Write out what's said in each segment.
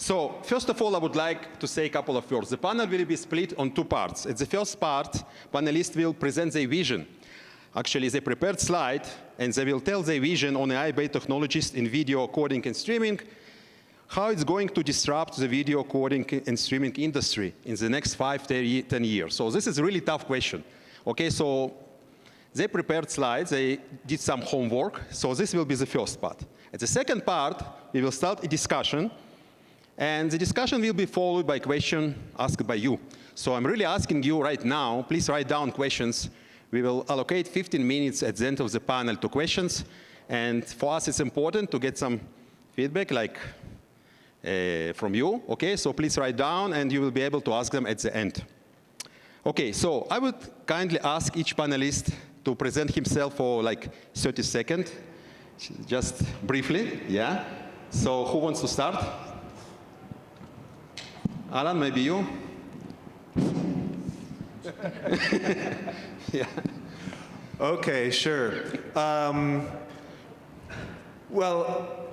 So first of all, I would like to say a couple of words. The panel will be split on two parts. In the first part, panelists will present their vision. Actually, they prepared slide, and they will tell their vision on AI-based technologies in video coding and streaming, how it's going to disrupt the video coding and streaming industry in the next 5-10 years. So this is a really tough question. Okay, so they prepared slides, they did some homework, so this will be the first part. At the second part, we will start a discussion, and the discussion will be followed by a question asked by you. So I'm really asking you right now, please write down questions. We will allocate 15 minutes at the end of the panel to questions, and for us it's important to get some feedback like from you, okay? So please write down, and you will be able to ask them at the end. Okay, so I would kindly ask each panelist to present himself for like 30 seconds, just briefly, yeah? So who wants to start? Alan, maybe you? Yeah. Okay, sure. Well,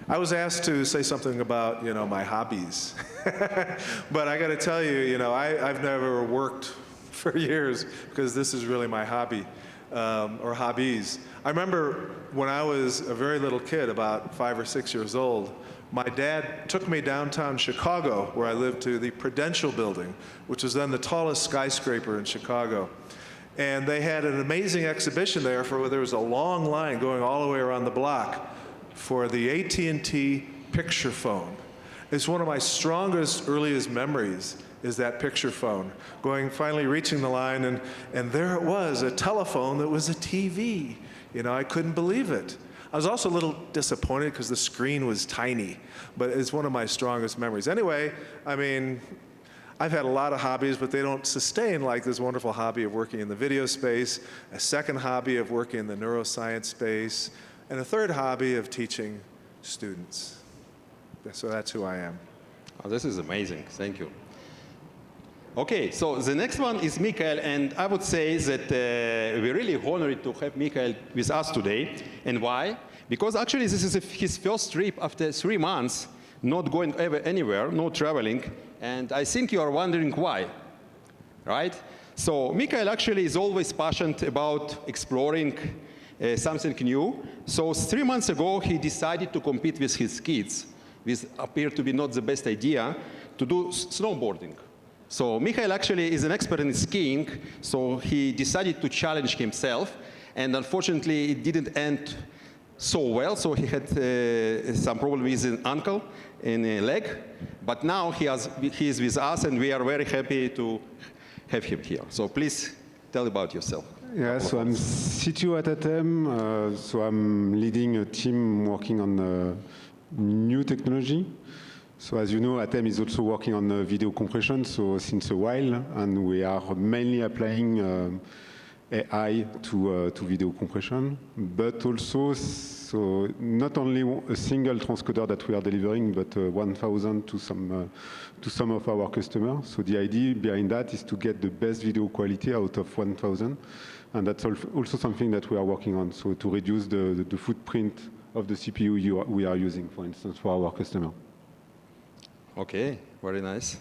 I was asked to say something about, my hobbies. But I got to tell you, I've never worked for years because this is really my hobby, or hobbies. I remember when I was a very little kid, about 5 or 6 years old, my dad took me downtown Chicago, where I lived, to the Prudential Building, which was then the tallest skyscraper in Chicago. And they had an amazing exhibition there there was a long line going all the way around the block for the AT&T picture phone. It's one of my strongest, earliest memories is that picture phone. Finally reaching the line, and there it was, a telephone that was a TV. I couldn't believe it. I was also a little disappointed because the screen was tiny, but it's one of my strongest memories. Anyway, I've had a lot of hobbies, but they don't sustain like this wonderful hobby of working in the video space, a second hobby of working in the neuroscience space, and a third hobby of teaching students. So that's who I am. Oh, this is amazing. Thank you. Okay, so the next one is Michael, and I would say that we're really honored to have Michael with us today. And why? Because actually this is his first trip after 3 months, not going anywhere, no traveling, and I think you are wondering why, right? So Michael actually is always passionate about exploring something new. So 3 months ago, he decided to compete with his kids, which appeared to be not the best idea, to do snowboarding. So Michael actually is an expert in skiing, so he decided to challenge himself, and unfortunately it didn't end so well, so he had some problem with his ankle and a leg, but now he is with us, and we are very happy to have him here. So please tell about yourself. Yeah, so I'm CTO at ATEM, so I'm leading a team working on new technology. So as you know, ATEM is also working on video compression, so since a while, and we are mainly applying AI to video compression, but also, so not only a single transcoder that we are delivering, but 1,000 to some of our customers. So the idea behind that is to get the best video quality out of 1,000, and that's also something that we are working on, so to reduce the footprint of the CPU we are using, for instance, for our customer. Okay, very nice.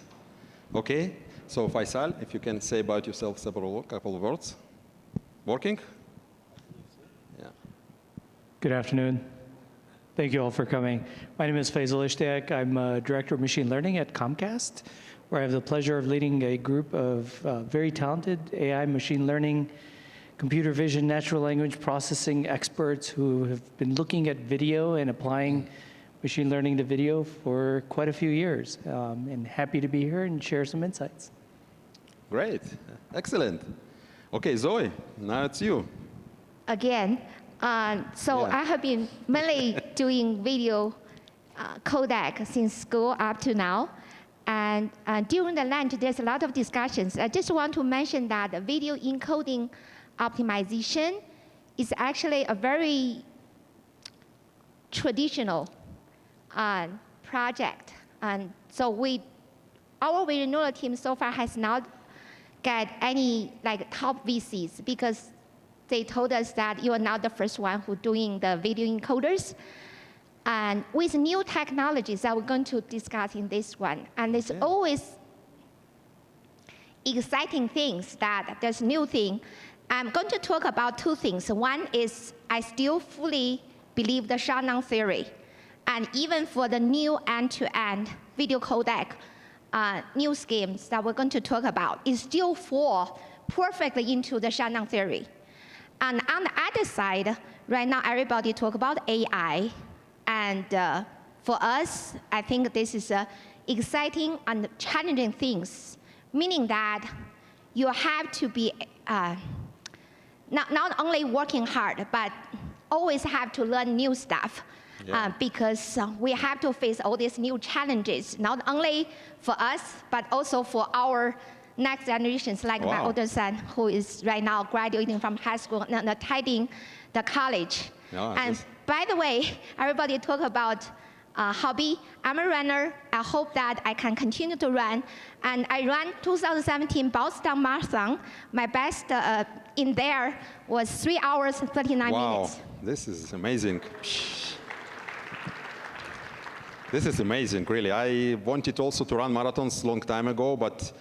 Okay, so Faisal, if you can say about yourself a couple of words. Working? Yeah. Good afternoon. Thank you all for coming. My name is Faisal Ishtiaq. I'm Director of Machine Learning at Comcast, where I have the pleasure of leading a group of very talented AI machine learning, computer vision, natural language processing experts who have been looking at video and applying machine learning to video for quite a few years. And happy to be here and share some insights. Great, excellent. Okay, Zoe, now it's you. Again, I have been mainly doing video codec since school up to now. And during the lunch, there's a lot of discussions. I just want to mention that the video encoding optimization is actually a very traditional project. And so our video neural team so far has not got any top VCs because they told us that you are not the first one who doing the video encoders. and with new technologies that we're going to discuss in this one. And it's always exciting things that there's new thing. I'm going to talk about two things. One is I still fully believe the Shannon theory. And even for the new end-to-end video codec, new schemes that we're going to talk about, it still fall perfectly into the Shannon theory. And on the other side, right now everybody talk about AI. And for us, I think this is exciting and challenging things, meaning that you have to be not only working hard, but always have to learn new stuff. Because we have to face all these new challenges, not only for us, but also for our next generations, like my older son, who is right now graduating from high school and attending the college. And by the way, everybody talk about hobby. I'm a runner. I hope that I can continue to run. And I ran 2017 Boston Marathon. My best in there was 3 hours and 39 minutes. This is amazing. This is amazing, really. I wanted also to run marathons a long time ago, but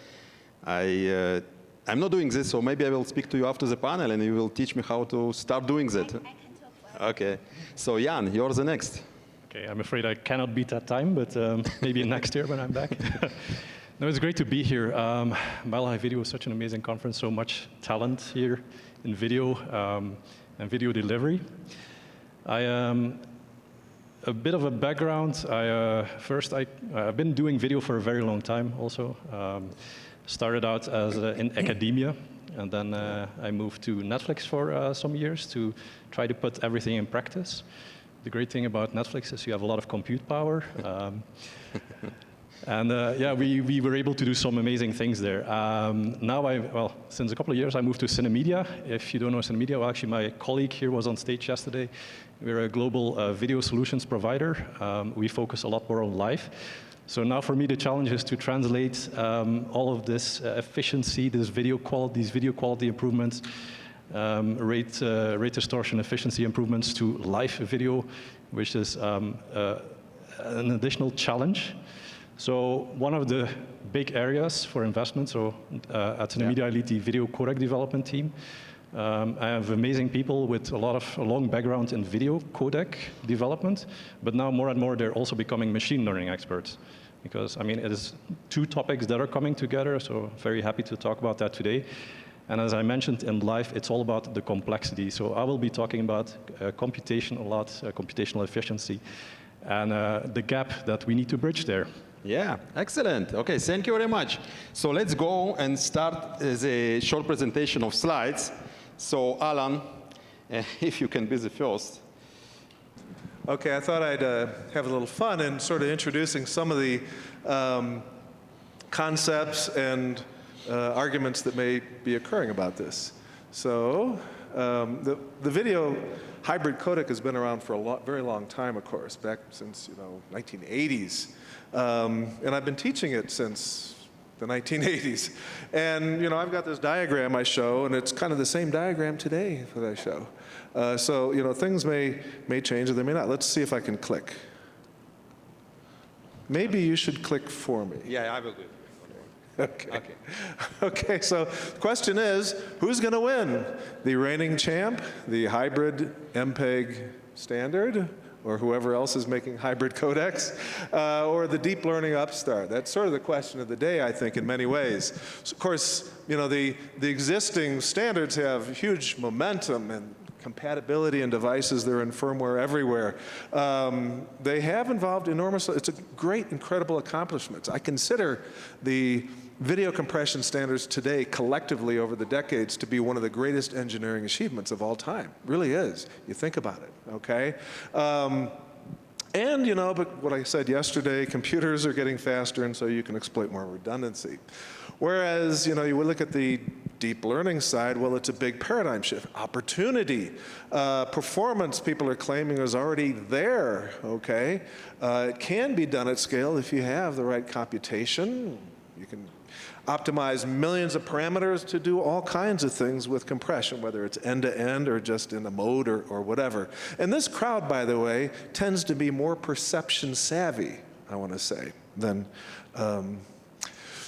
I'm not doing this, so maybe I will speak to you after the panel and you will teach me how to start doing that. I can talk about Okay. So Jan, you're the next. Okay, I'm afraid I cannot beat that time, but maybe next year when I'm back. No, it's great to be here. Mile High Video was such an amazing conference, so much talent here in video and video delivery. A bit of a background. I've been doing video for a very long time also. Started out as in academia, and then I moved to Netflix for some years to try to put everything in practice. The great thing about Netflix is you have a lot of compute power. And we were able to do some amazing things there. Now, since a couple of years, I moved to Cinemedia. If you don't know Cinemedia, well, actually, my colleague here was on stage yesterday. We're a global video solutions provider. We focus a lot more on live. So now for me, the challenge is to translate all of this efficiency, these video quality improvements, rate distortion efficiency improvements to live video, which is an additional challenge. So one of the big areas for investment, at Cinemedia I lead the video codec development team. I have amazing people with a long background in video codec development, but now more and more they're also becoming machine learning experts. Because, I mean, it is two topics that are coming together, so very happy to talk about that today. And as I mentioned in live, it's all about the complexity. So I will be talking about computation a lot, computational efficiency, and the gap that we need to bridge there. Yeah, excellent. Okay, thank you very much. So let's go and start the short presentation of slides. So Alan, if you can be the first. Okay, I thought I'd have a little fun in sort of introducing some of the concepts and arguments that may be occurring about this. So the video hybrid codec has been around for a very long time, of course, back since 1980s. And I've been teaching it since the 1980s. And I've got this diagram I show, and it's kind of the same diagram today that I show. So things may change or they may not. Let's see if I can click. Maybe you should click for me. Yeah, I will do it. Okay, so the question is, who's going to win? The reigning champ, the hybrid MPEG standard, or whoever else is making hybrid codecs, or the deep learning upstart? That's sort of the question of the day, I think, in many ways. So, of course, the existing standards have huge momentum and compatibility in devices. They're in firmware everywhere. They have involved enormous, it's a great, incredible accomplishment. I consider the video compression standards today collectively over the decades to be one of the greatest engineering achievements of all time. It really is. You think about it, okay? But what I said yesterday, computers are getting faster, and so you can exploit more redundancy. Whereas, you look at the deep learning side, well, it's a big paradigm shift. Opportunity, performance, people are claiming is already there, okay? It can be done at scale if you have the right computation. You can optimize millions of parameters to do all kinds of things with compression, whether it's end-to-end or just in a mode or whatever. And this crowd, by the way, tends to be more perception savvy, I want to say, than.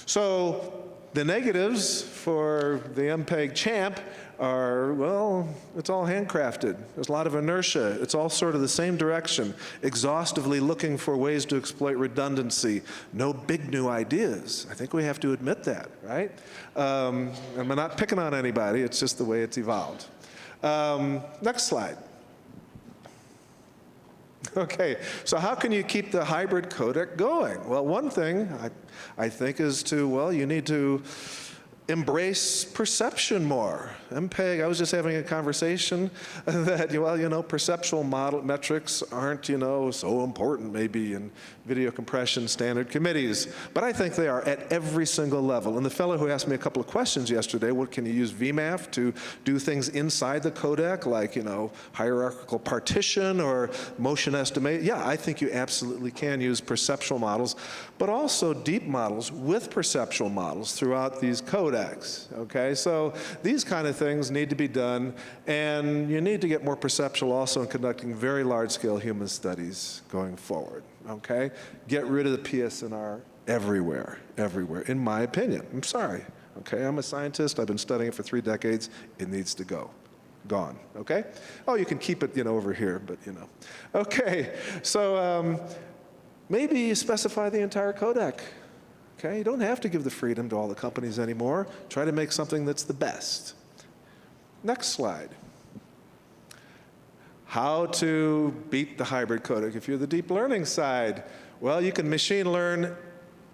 So the negatives for the MPEG champ are, well, it's all handcrafted. There's a lot of inertia. It's all sort of the same direction, exhaustively looking for ways to exploit redundancy. No big new ideas. I think we have to admit that, right? And we're not picking on anybody. It's just the way it's evolved. Next slide. Okay, so how can you keep the hybrid codec going? Well, one thing I think is to, well, you need to embrace perception more. MPEG, I was just having a conversation that, well, you know, perceptual model metrics aren't, you know, so important maybe in video compression standard committees, but I think they are at every single level. And the fellow who asked me a couple of questions yesterday, what can you use VMAF to do things inside the codec, like, you know, hierarchical partition or motion estimate? Yeah, I think you absolutely can use perceptual models, but also deep models with perceptual models throughout these codecs, okay? So these kind of things need to be done, and you need to get more perceptual also in conducting very large-scale human studies going forward, okay? Get rid of the PSNR everywhere, everywhere, in my opinion. I'm sorry, okay? I'm a scientist. I've been studying it for 3 decades. It needs to go. Gone, okay? Oh, you can keep it, you know, over here, but, you know. Okay, so maybe you specify the entire codec. Okay, you don't have to give the freedom to all the companies anymore. Try to make something that's the best. Next slide. How to beat the hybrid codec if you're the deep learning side. Well, you can machine learn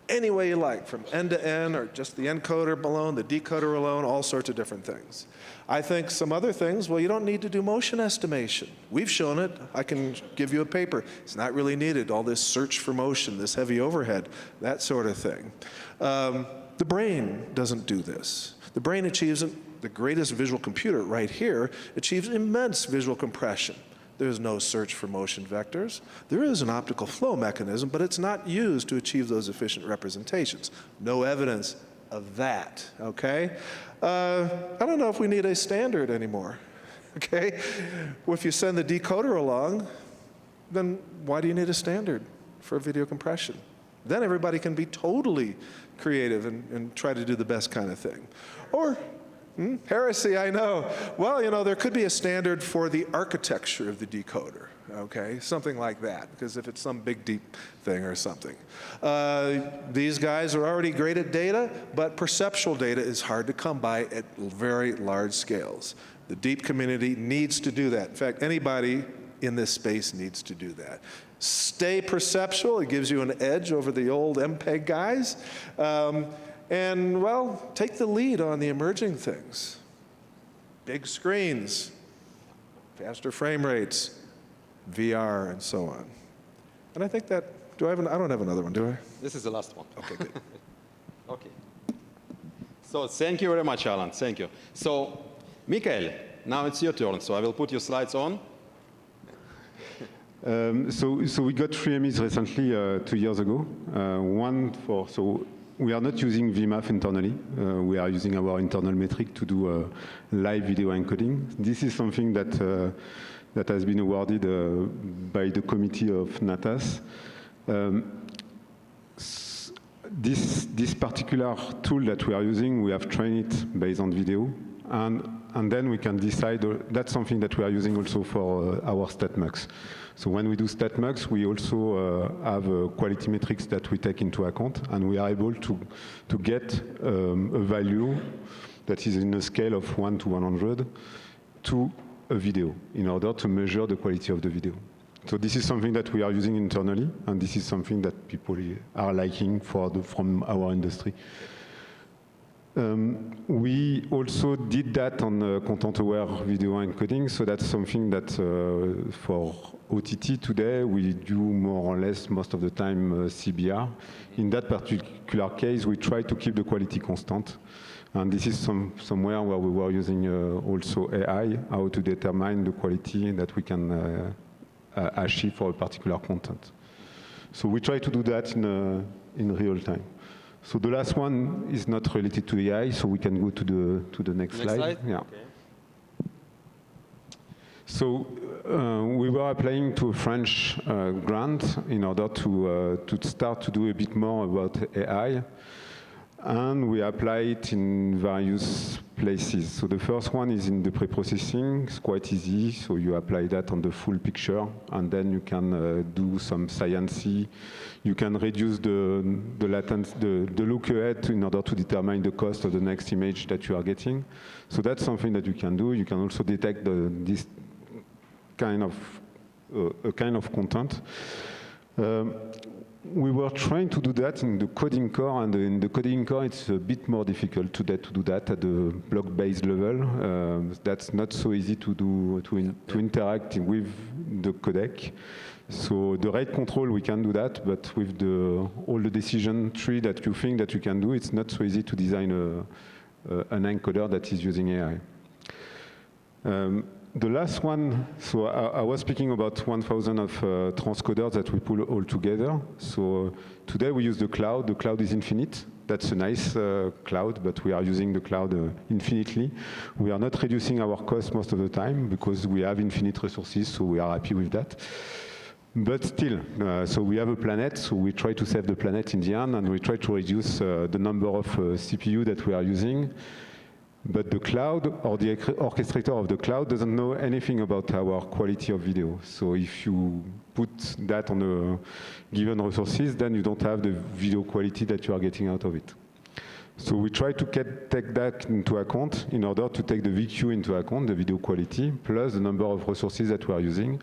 any way you like, from end to end, or just the encoder alone, the decoder alone, all sorts of different things. I think some other things, well, you don't need to do motion estimation. We've shown it. I can give you a paper. It's not really needed, all this search for motion, this heavy overhead, that sort of thing. The brain doesn't do this. The brain achieves, the greatest visual computer right here, achieves immense visual compression. There's no search for motion vectors. There is an optical flow mechanism, but it's not used to achieve those efficient representations. No evidence of that, okay? I don't know if we need a standard anymore, okay? Well, if you send the decoder along, then why do you need a standard for video compression? Then everybody can be totally creative and try to do the best kind of thing. Or, heresy, I know. Well, you know, there could be a standard for the architecture of the decoder, okay? Something like that, because if it's some big, deep thing or something. These guys are already great at data, but perceptual data is hard to come by at very large scales. The deep community needs to do that. In fact, anybody in this space needs to do that. Stay perceptual. It gives you an edge over the old MPEG guys. And, well, take the lead on the emerging things. Big screens, faster frame rates, VR, and so on. And I think that, I don't have another one, do I? This is the last one. Okay, good. Okay. So thank you very much, Alan. Thank you. So, Mikael, now it's your turn. So I will put your slides on. So we got 3 Emmys recently, 2 years ago. We are not using VMAF internally. We are using our internal metric to do live video encoding. This is something that has been awarded by the committee of NATAS. This particular tool that we are using, we have trained it based on video, and then we can decide. That's something that we are using also for our StatMux. So when we do StatMux, we also have quality metrics that we take into account, and we are able to get a value that is in a scale of 1 to 100 to a video in order to measure the quality of the video. So this is something that we are using internally, and this is something that people are liking from our industry. We also did that on content-aware video encoding, so that's something that for OTT today, we do more or less most of the time CBR. In that particular case, we try to keep the quality constant. And this is somewhere where we were using also AI, how to determine the quality that we can achieve for a particular content. So we try to do that in real time. So the last one is not related to AI, so we can go to the next slide. Yeah. Okay. So we were applying to a French grant in order to start to do a bit more about AI. And we apply it in various places. So the first one is in the pre-processing. It's quite easy. So you apply that on the full picture, and then you can do some sciencey. You can reduce the latency, the look ahead in order to determine the cost of the next image that you are getting. So that's something that you can do. You can also detect this kind of content. We were trying to do that in the coding core, and in the coding core, it's a bit more difficult to do that at the block-based level. That's not so easy to do to interact with the codec. So the rate control, we can do that, but with all the decision tree that you think that you can do, it's not so easy to design an encoder that is using AI. The last one, so I was speaking about 1,000 of transcoders that we pull all together. So today we use the cloud. The cloud is infinite. That's a nice cloud, but we are using the cloud infinitely. We are not reducing our cost most of the time because we have infinite resources, so we are happy with that. But still, so we have a planet, so we try to save the planet in the end, and we try to reduce the number of CPU that we are using. But the cloud, or the orchestrator of the cloud, doesn't know anything about our quality of video. So if you put that on a given resources, then you don't have the video quality that you are getting out of it. So we try to take that into account in order to take the VQ into account, the video quality, plus the number of resources that we are using.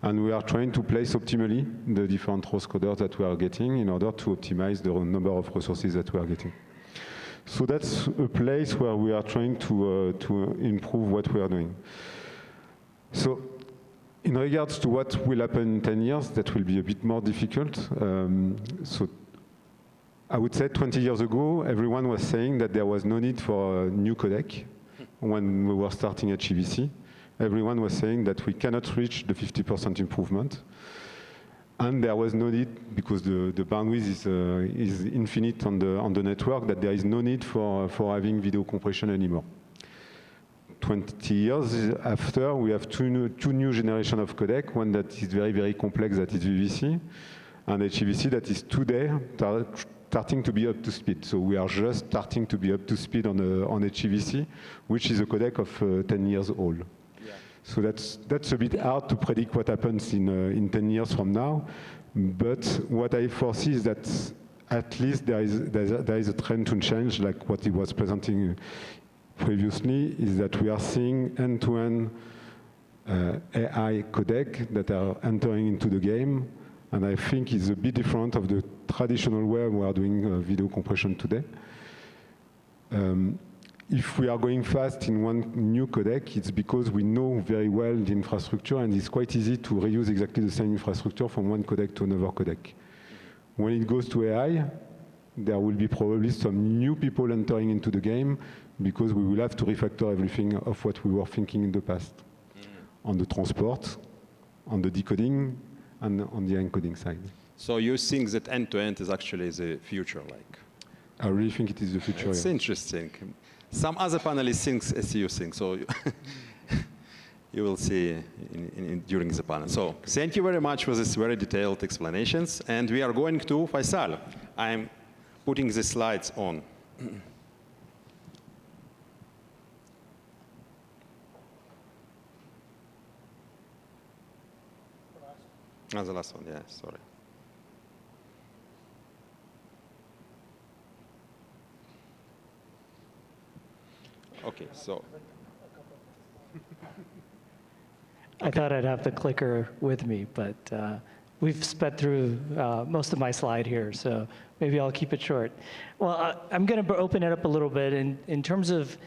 And we are trying to place optimally the different transcoders that we are getting in order to optimize the number of resources that we are getting. So that's a place where we are trying to improve what we are doing. So in regards to what will happen in 10 years, that will be a bit more difficult. So I would say 20 years ago, everyone was saying that there was no need for a new codec when we were starting at HEVC. Everyone was saying that we cannot reach the 50% improvement. And there was no need, because the bandwidth is infinite on the network, that there is no need for having video compression anymore. 20 years after, we have two new generations of codec, one that is very, very complex, that is VVC, and HEVC that is today starting to be up to speed. So we are just starting to be up to speed on HEVC, which is a codec of 10 years old. So that's a bit hard to predict what happens in 10 years from now. But what I foresee is that at least there is a trend to change, like what he was presenting previously, is that we are seeing end-to-end AI codec that are entering into the game. And I think it's a bit different of the traditional way we are doing video compression today. If we are going fast in one new codec, it's because we know very well the infrastructure, and it's quite easy to reuse exactly the same infrastructure from one codec to another codec. When it goes to AI, there will be probably some new people entering into the game because we will have to refactor everything of what we were thinking in the past on the transport, on the decoding, and on the encoding side. So you think that end-to-end is actually the future, like? I really think it is the future. It's interesting. Some other panelists think as you think, so you will see during the panel. So thank you very much for this very detailed explanations. And we are going to Faisal. I'm putting the slides on. Oh, the last one, yeah, sorry. Okay, so. I thought I'd have the clicker with me, but we've sped through most of my slide here, so maybe I'll keep it short. Well, I'm going to open it up a little bit in terms of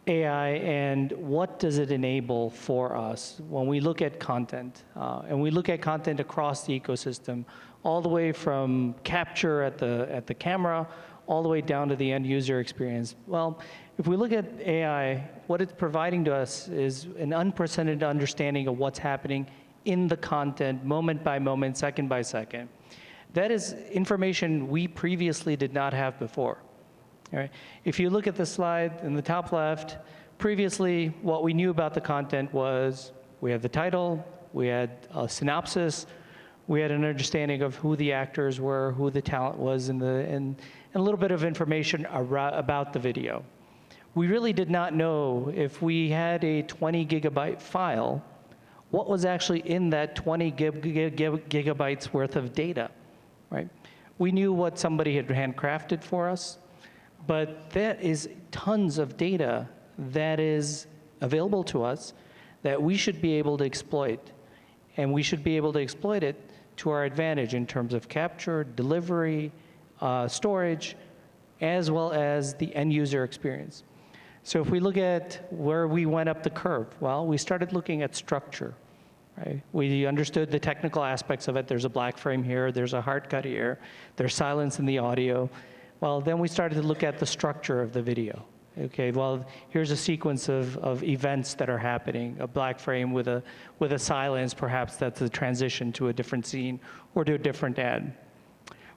AI and what does it enable for us when we look at content. And we look at content across the ecosystem, all the way from capture at the camera, all the way down to the end user experience. Well, if we look at AI, what it's providing to us is an unprecedented understanding of what's happening in the content, moment by moment, second by second. That is information we previously did not have before. All right. If you look at the slide in the top left, previously what we knew about the content was we had the title, we had a synopsis, we had an understanding of who the actors were, who the talent was, and a little bit of information about the video. We really did not know if we had a 20 gigabyte file, what was actually in that 20 gigabytes worth of data, right? We knew what somebody had handcrafted for us, but that is tons of data that is available to us that we should be able to exploit. And we should be able to exploit it to our advantage in terms of capture, delivery, storage, as well as the end user experience. So if we look at where we went up the curve, well, we started looking at structure, right? We understood the technical aspects of it. There's a black frame here, there's a hard cut here, there's silence in the audio. Well, then we started to look at the structure of the video. Okay, well, here's a sequence of events that are happening, a black frame with a silence, perhaps that's a transition to a different scene or to a different ad.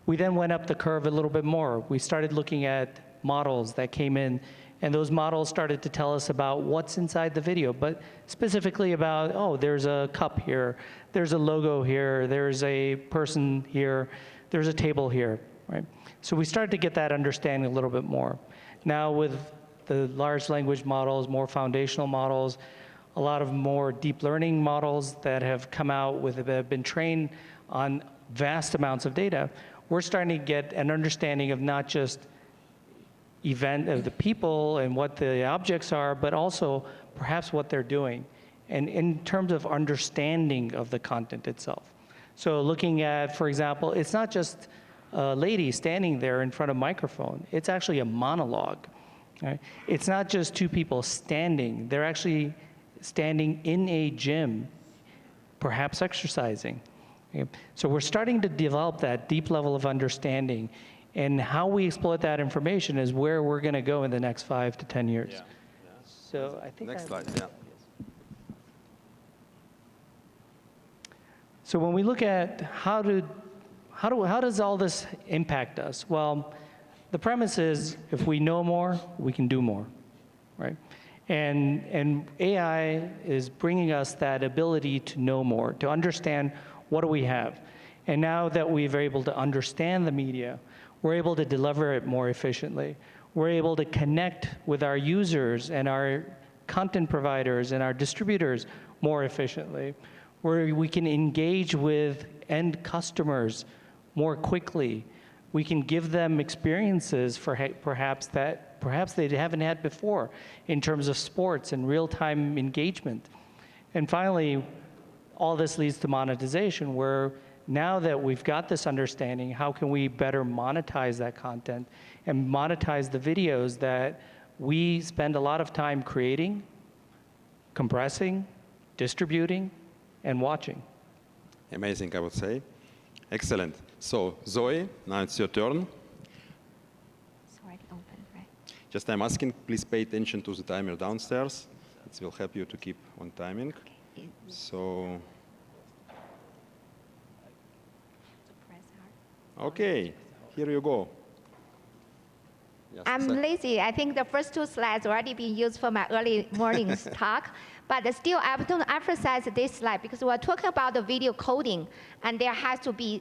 We then went up the curve a little bit more. We started looking at models that came in, and those models started to tell us about what's inside the video, but specifically about, oh, there's a cup here, there's a logo here, there's a person here, there's a table here, right? So we started to get that understanding a little bit more. Now with the large language models, more foundational models, a lot of more deep learning models that have come out that have been trained on vast amounts of data, we're starting to get an understanding of not just of the people and what the objects are, but also perhaps what they're doing, and in terms of understanding of the content itself. So looking at, for example, it's not just a lady standing there in front of a microphone, it's actually a monologue. Right? It's not just two people standing, they're actually standing in a gym, perhaps exercising. Okay? So we're starting to develop that deep level of understanding, and how we exploit that information is where we're going to go in the next 5 to 10 years. Yeah. So I think Next slide, yeah. So when we look at how does all this impact us? Well, the premise is if we know more, we can do more, right? And AI is bringing us that ability to know more, to understand what do we have. And now that we're able to understand the media, we're able to deliver it more efficiently. We're able to connect with our users and our content providers and our distributors more efficiently, where we can engage with end customers more quickly. We can give them experiences for perhaps they haven't had before in terms of sports and real-time engagement. And finally, all this leads to monetization, where now that we've got this understanding, how can we better monetize that content and monetize the videos that we spend a lot of time creating, compressing, distributing, and watching? Amazing, I would say. Excellent. So, Zoe, now it's your turn. It's already open, right? Just I'm asking, please pay attention to the timer downstairs. It will help you to keep on timing. Okay. So, Press hard. okay, here you go. Just a I'm sec. lazy. I think the first two slides already been used for my early morning's talk. But still, I have to emphasize this slide because we're talking about the video coding, and there has to be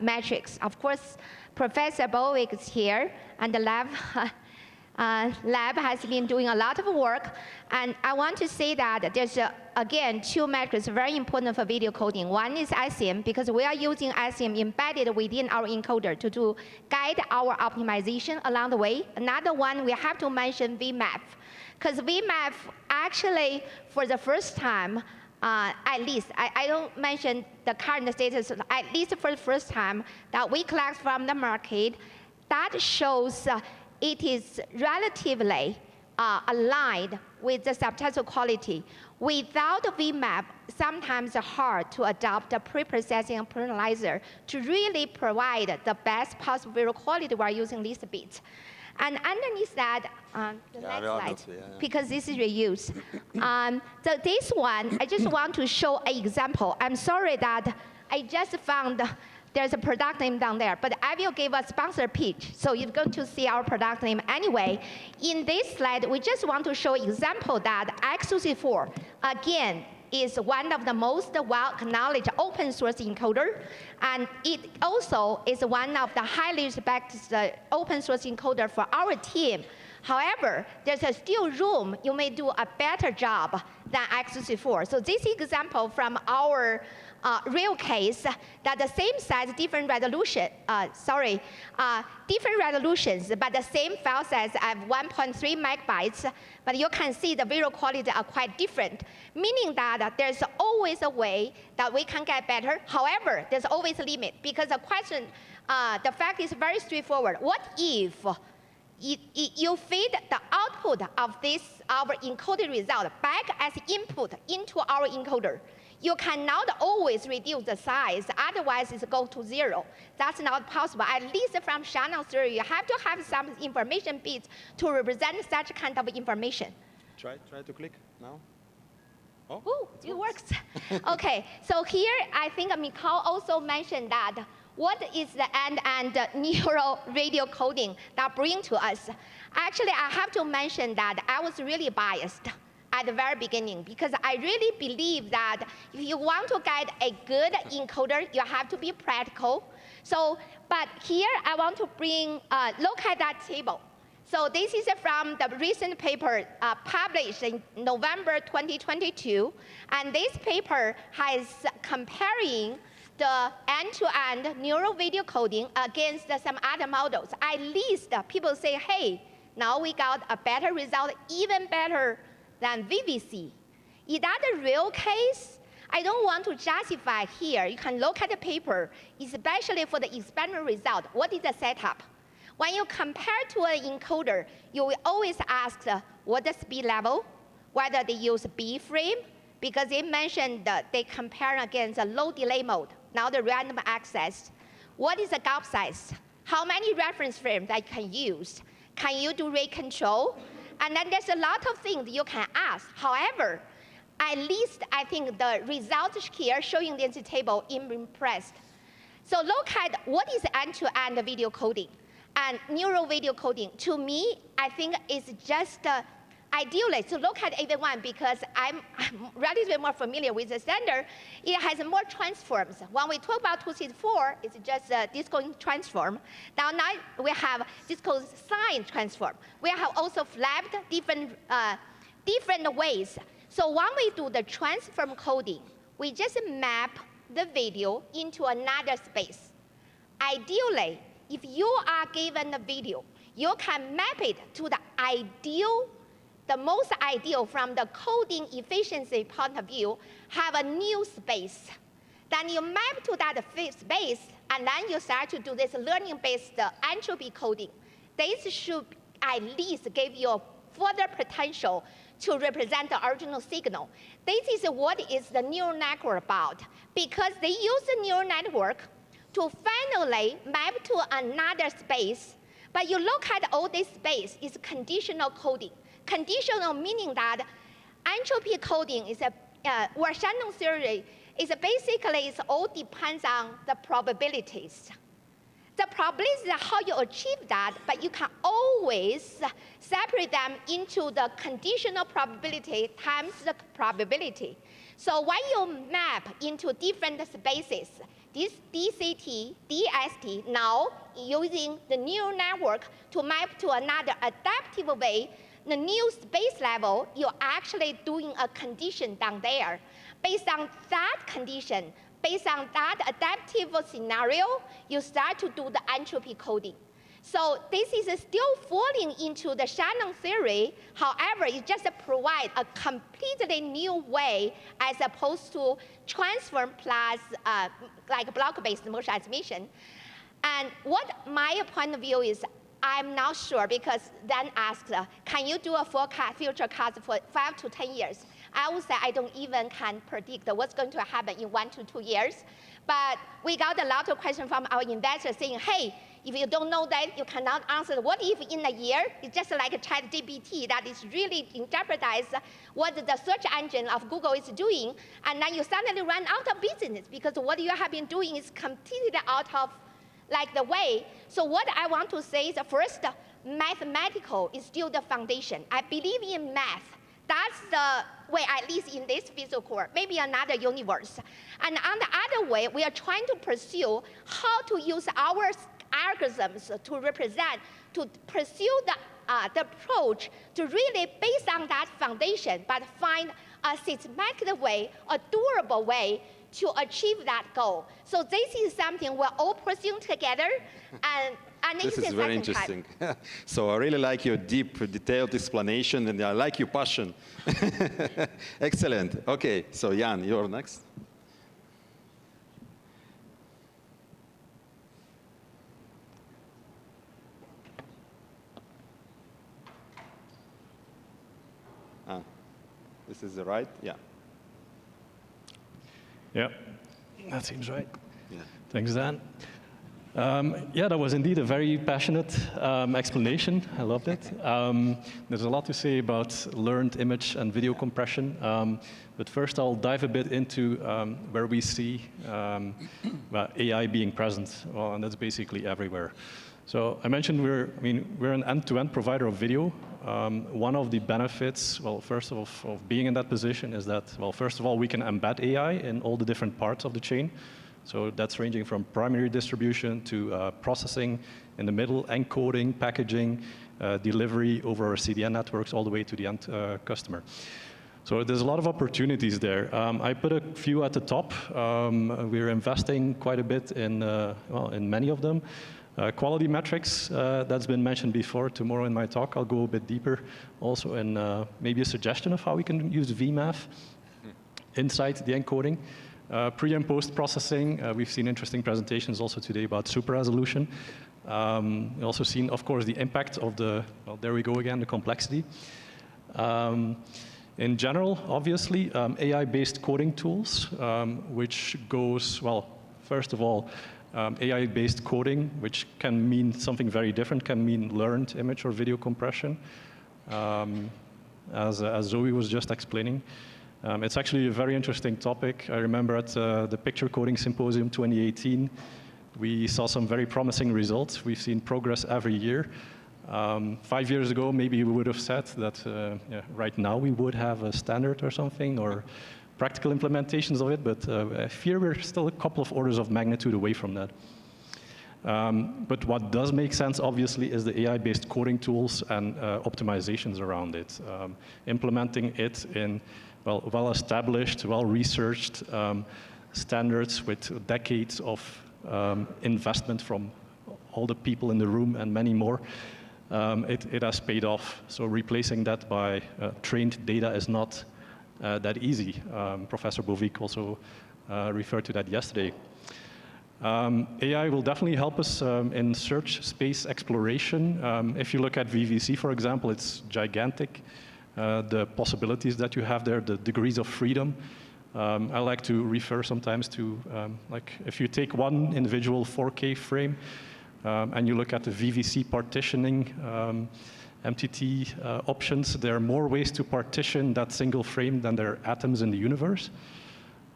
metrics. Of course, Professor Bowick is here, and the lab has been doing a lot of work. And I want to say that there's, again, two metrics very important for video coding. One is SEM, because we are using SEM embedded within our encoder to guide our optimization along the way. Another one, we have to mention VMAP. Because VMAP actually, for the first time, at least, I don't mention the current status, at least for the first time that we collect from the market, that shows it is relatively aligned with the subtitle quality. Without VMAP, sometimes it's hard to adopt a pre-processing and personalizer to really provide the best possible video quality while using least bits. And underneath that, the next slide, because this is reuse. So this one, I just want to show an example. I'm sorry that I just found There's a product name down there, but I will give a sponsor pitch, so you're going to see our product name anyway. In this slide, we just want to show example that X264, again, is one of the most well-acknowledged open source encoder, and it also is one of the highly respected open source encoder for our team. However, there's still room. You may do a better job than X264. So this example from our real case that the same size, different resolution, different resolutions, but the same file size at 1.3 megabytes, but you can see the visual quality are quite different, meaning that there's always a way that we can get better. However, there's always a limit, because the question, the fact is very straightforward. What if you feed the output of this, our encoded result, back as input into our encoder? You cannot always reduce the size, otherwise it goes to 0. That's not possible. At least from Shannon theory, you have to have some information bits to represent such kind of information. Try to click now. Oh, it works. Okay, so here I think Mikhail also mentioned that what is the end-to-end neural radio coding that bring to us? Actually, I have to mention that I was really biased at the very beginning, because I really believe that if you want to get a good encoder, you have to be practical. So, but here I want to bring, look at that table. So this is from the recent paper published in November 2022, and this paper has comparing the end-to-end neural video coding against some other models. At least people say, hey, now we got a better result, even better than VVC. Is that a real case? I don't want to justify here. You can look at the paper, especially for the experiment result. What is the setup? When you compare to an encoder, you will always ask what the speed level, whether they use B frame, because they mentioned that they compare against a low delay mode, now the random access. What is the gap size? How many reference frames I can use? Can you do rate control? And then there's a lot of things you can ask. However, at least I think the results here showing this table, I'm impressed. So look at what is end-to-end video coding and neural video coding. To me, I think it's just ideally to look at AV1 because I'm relatively more familiar with the standard. It has more transforms. When we talk about 264, it's just a disco transform. Now we have disco sine transform. We have also flapped different ways. So when we do the transform coding, we just map the video into another space. Ideally, if you are given a video, you can map it to the ideal, the most ideal from the coding efficiency point of view, have a new space. Then you map to that space, and then you start to do this learning-based entropy coding. This should at least give you further potential to represent the original signal. This is what is the neural network about, because they use the neural network to finally map to another space. But you look at all this space, it's conditional coding. Conditional meaning that entropy coding is or Shannon theory is basically it all depends on the probabilities. The probability is how you achieve that, but you can always separate them into the conditional probability times the probability. So when you map into different spaces, this DCT, DST, now using the neural network to map to another adaptive way, the new space level, you're actually doing a condition down there. Based on that condition, based on that adaptive scenario, you start to do the entropy coding. So this is still falling into the Shannon theory. However, it just provides a completely new way as opposed to transform plus like block-based motion transmission. And what my point of view is, I'm not sure, because then asked, can you do a future cast for 5 to 10 years? I would say I don't even can predict what's going to happen in 1 to 2 years. But we got a lot of questions from our investors saying, hey, If you don't know that, you cannot answer. What if in a year, it's just like a ChatGPT that is really jeopardize what the search engine of Google is doing, and then you suddenly run out of business because what you have been doing is completely out of like the way. So what I want to say is first, mathematical is still the foundation. I believe in math. That's the way, at least in this physical core, maybe another universe. And on the other way, we are trying to pursue how to use our algorithms to represent, to pursue the approach to really based on that foundation, but find a systematic way, a durable way to achieve that goal. So this is something we're all pursuing together, and This is very interesting. So I really like your deep, detailed explanation, and I like your passion. Excellent. Okay, so Jan, you're next. This is the right? Yeah. Yeah, that seems right. Yeah. Thanks, Dan. Yeah, that was indeed a very passionate explanation. I loved it. There's a lot to say about learned image and video compression. But first, I'll dive a bit into where we see AI being present. Well, and that's basically everywhere. So I mentioned we're an end-to-end provider of video. One of the benefits, well, first of being in that position is that, well, first of all, we can embed AI in all the different parts of the chain. So that's ranging from primary distribution to processing in the middle, encoding, packaging, delivery over our CDN networks, all the way to the end customer. So there's a lot of opportunities there. I put a few at the top. We're investing quite a bit in, well, in many of them. Quality metrics, that's been mentioned before. Tomorrow in my talk, I'll go a bit deeper also in maybe a suggestion of how we can use VMAF inside the encoding. Pre and post processing, we've seen interesting presentations also today about super resolution. We've also seen, of course, the impact of the, well, there we go again, the complexity. In general, obviously, AI-based coding tools, which goes, well, first of all, AI-based coding, which can mean something very different, can mean learned image or video compression, as Zoe was just explaining. It's actually a very interesting topic. I remember at the Picture Coding Symposium 2018, we saw some very promising results. We've seen progress every year. 5 years ago, maybe we would have said that yeah, right now we would have a standard or something, or practical implementations of it, but I fear we're still a couple of orders of magnitude away from that. But what does make sense, obviously, is the AI-based coding tools and optimizations around it. Implementing it in well-established, well-researched standards with decades of investment from all the people in the room and many more, it has paid off. So replacing that by trained data is not that easy. Professor Bovic also referred to that yesterday. AI will definitely help us in search space exploration. If you look at VVC, for example, it's gigantic. The possibilities that you have there, the degrees of freedom. I like to refer sometimes to, like, if you take one individual 4K frame and you look at the VVC partitioning MTT options, there are more ways to partition that single frame than there are atoms in the universe.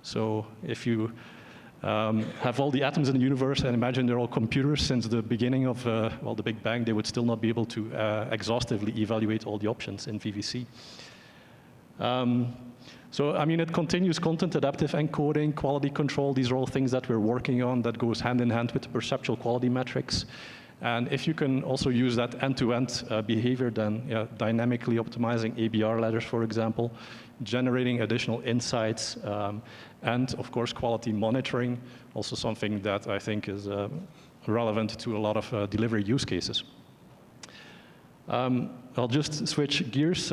So if you have all the atoms in the universe and imagine they're all computers since the beginning of well, the Big Bang, they would still not be able to exhaustively evaluate all the options in VVC. So, I mean, it continues content adaptive encoding, quality control. These are all things that we're working on that goes hand in hand with the perceptual quality metrics. And if you can also use that end-to-end behavior, then dynamically optimizing ABR ladders, for example, generating additional insights, and of course, quality monitoring, also something that I think is relevant to a lot of delivery use cases. I'll just switch gears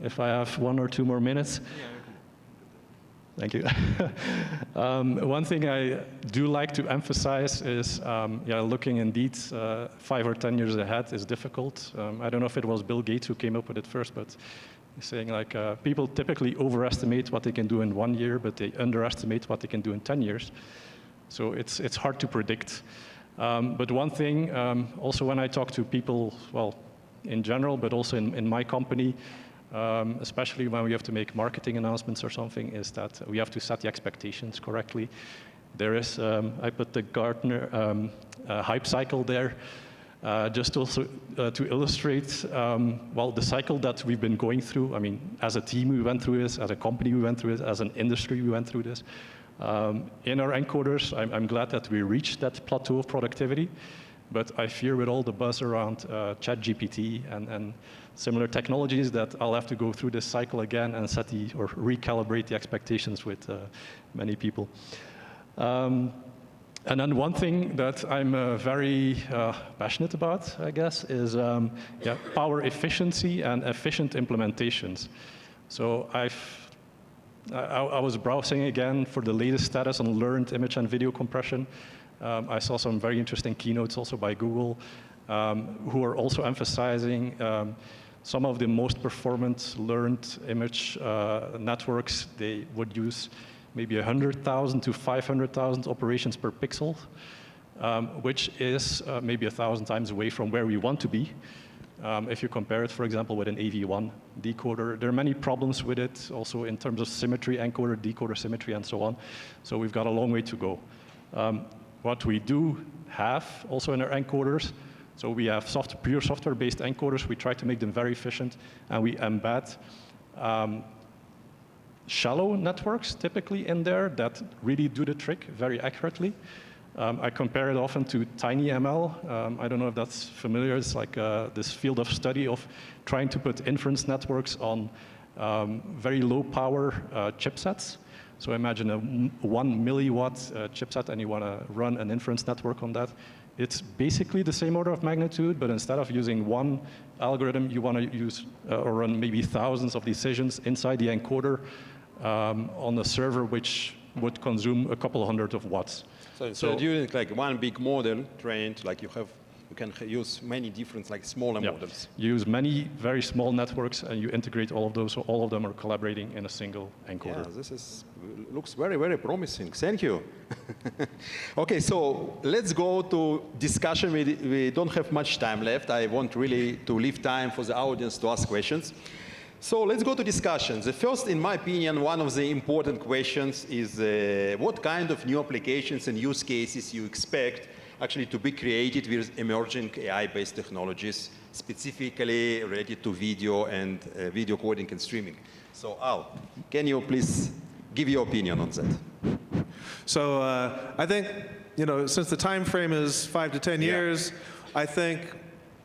if I have 1 or 2 more minutes. Thank you. One thing I do like to emphasize is, looking indeed 5 or 10 years ahead is difficult. I don't know if it was Bill Gates who came up with it first, but he's saying like people typically overestimate what they can do in 1 year, but they underestimate what they can do in 10 years. So it's hard to predict. But one thing, also when I talk to people, well, in general, but also in my company, especially when we have to make marketing announcements or something, is that we have to set the expectations correctly. There is, I put the Gartner hype cycle there, just also to illustrate, well, the cycle that we've been going through. I mean, as a team we went through this, as a company we went through this, as an industry we went through this. In our encoders, I'm glad that we reached that plateau of productivity, but I fear with all the buzz around ChatGPT and similar technologies that I'll have to go through this cycle again and set or recalibrate the expectations with many people. And then one thing that I'm very passionate about, I guess, is power efficiency and efficient implementations. So I was browsing again for the latest status on learned image and video compression. I saw some very interesting keynotes also by Google, who are also emphasizing some of the most performant learned image networks. They would use maybe 100,000 to 500,000 operations per pixel, which is maybe 1,000 times away from where we want to be. If you compare it, for example, with an AV1 decoder, there are many problems with it, also in terms of symmetry, encoder, decoder symmetry, and so on. So we've got a long way to go. What we do have also in our encoders, so we have pure software-based encoders. We try to make them very efficient, and we embed shallow networks typically in there that really do the trick very accurately. I compare it often to TinyML. I don't know if that's familiar. It's like this field of study of trying to put inference networks on very low power chipsets. So imagine a 1 milliwatt chipset and you want to run an inference network on that. It's basically the same order of magnitude, but instead of using one algorithm, you want to use or run maybe thousands of decisions inside the encoder on a server which would consume a couple hundred of watts. So using like one big model trained, like you can use many different like smaller models. You use many very small networks and you integrate all of those, so all of them are collaborating in a single encoder. Yeah, this looks very, very promising. Thank you. Okay, so let's go to discussion. We don't have much time left. I want really to leave time for the audience to ask questions. So let's go to discussion. The first, in my opinion, one of the important questions is what kind of new applications and use cases you expect actually to be created with emerging AI-based technologies, specifically related to video and video coding and streaming. So Al, can you please give your opinion on that? So I think, since the time frame is 5 to 10 years, I think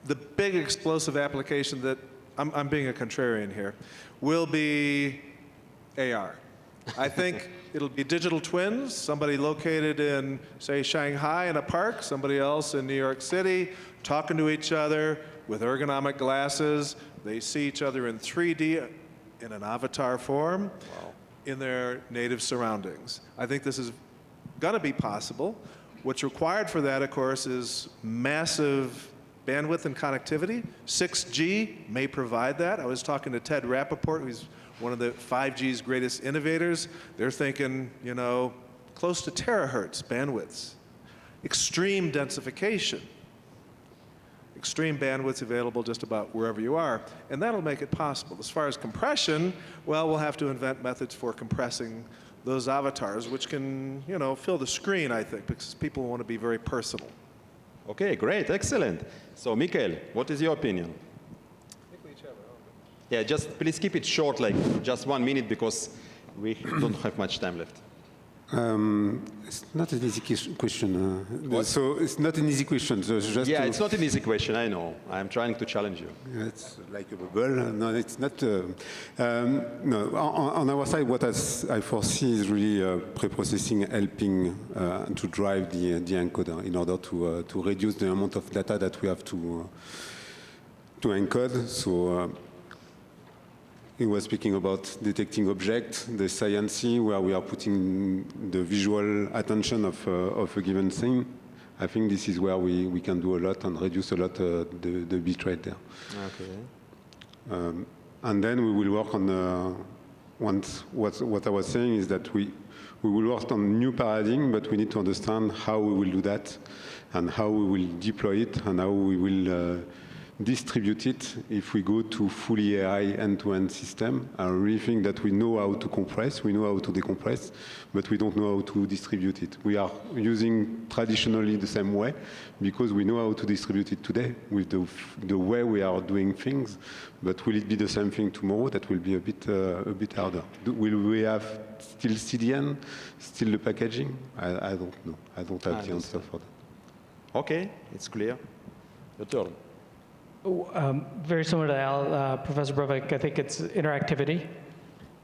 the big explosive application that I'm being a contrarian here, will be AR. I think it'll be digital twins, somebody located in, say, Shanghai in a park, somebody else in New York City, talking to each other with ergonomic glasses. They see each other in 3D in an avatar form in their native surroundings. I think this is going to be possible. What's required for that, of course, is massive bandwidth and connectivity. 6G may provide that. I was talking to Ted Rappaport, who's one of the 5G's greatest innovators. They're thinking, close to terahertz bandwidths. Extreme densification. Extreme bandwidths available just about wherever you are. And that'll make it possible. As far as compression, well, we'll have to invent methods for compressing those avatars, which can, fill the screen, I think, because people want to be very personal. Okay, great, excellent. So, Michael, what is your opinion? Yeah, just please keep it short, like just 1 minute, because we don't have much time left. It's not an easy question. So it's not an easy question. So just it's not an easy question, I know. I'm trying to challenge you. It's like a bubble. No, it's not. No, on our side, what I foresee is really pre-processing helping to drive the encoder in order to reduce the amount of data that we have to encode. So he was speaking about detecting objects, the science, where we are putting the visual attention of a given thing. I think this is where we can do a lot and reduce a lot the bit rate there. Okay. And then we will work on what I was saying is that we will work on new paradigm, but we need to understand how we will do that. and how we will deploy it and how we will distribute it if we go to fully AI end-to-end system. I really think that we know how to compress, we know how to decompress, but we don't know how to distribute it. We are using traditionally the same way because we know how to distribute it today with the way we are doing things, but will it be the same thing tomorrow? That will be a bit harder. Will we have still CDN, still the packaging? I don't know. I don't have the answer for that. Okay, it's clear. Your turn. Very similar to Al, Professor Brovik, I think it's interactivity